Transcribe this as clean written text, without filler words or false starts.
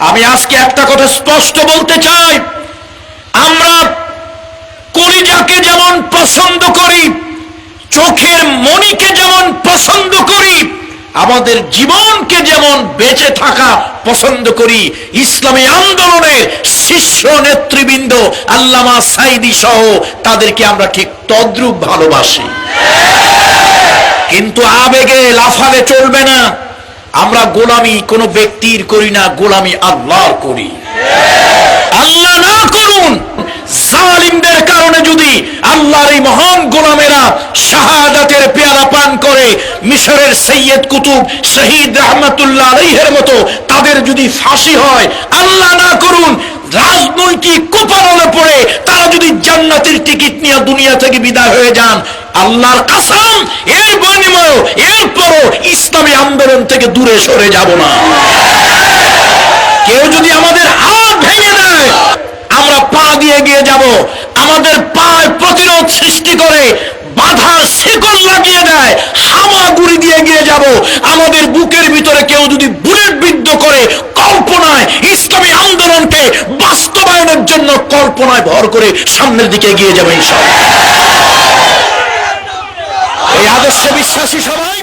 আমি আজকে একটা কথা স্পষ্ট বলতে চাই, আমরা কলিজাকে যেমন পছন্দ করি, চোখের মণিকে যেমন পছন্দ করি, আমাদের জীবনকে যেমন বেঁচে থাকা পছন্দ করি, ইসলামী আন্দোলনের শীর্ষ নেতৃবৃন্দ আল্লামা সাঈদী সহ তাদেরকে আমরা ঠিক তদ্রূপ ভালোবাসি। কিন্তু আবেগে লাফালে চলবে না। আমরা গোলামি কোনো ব্যক্তির করি না, গোলামি আল্লাহর করি। আল্লাহ না করুন, জালিমদের কারণে যদি আল্লাহর এই মহান গোলামেরা শাহাদাতের পেয়ালা পান করে মিশরের সৈয়দ কুতুব শহীদ রাহমাতুল্লাহ আলাইহির মতো তাদের যদি ফাঁসি হয়, আল্লাহ না করুন রাজনৈতিক কুপারলে পড়ে তারা যদি জান্নাতের টিকিট নিয়ে দুনিয়া থেকে বিদায় হয়ে যান, আল্লাহর কসম এর বিনিময়ে এরপরও ইসলামী আন্দোলন থেকে দূরে সরে যাব না। কেউ যদি আমাদের হাত ভেঙে দেয়, আমরা পা দিয়ে এগিয়ে যাব। আমাদের পায়ে প্রতিরোধ সৃষ্টি করে বাধা শিকল লাগিয়ে দেয়, হামাগুড়ি দিয়ে এগিয়ে যাব। আমাদের বুকের ভিতরে কেউ যদি বুলেট বিদ্ধ করে কল্পনায় ইসলামী আন্দোলনকে বাস্তবায়নের জন্য কল্পনায় ভর করে সামনের দিকে এগিয়ে যাবে ইনশাআল্লাহ। এই আদর্শে বিশ্বাসী সবাই।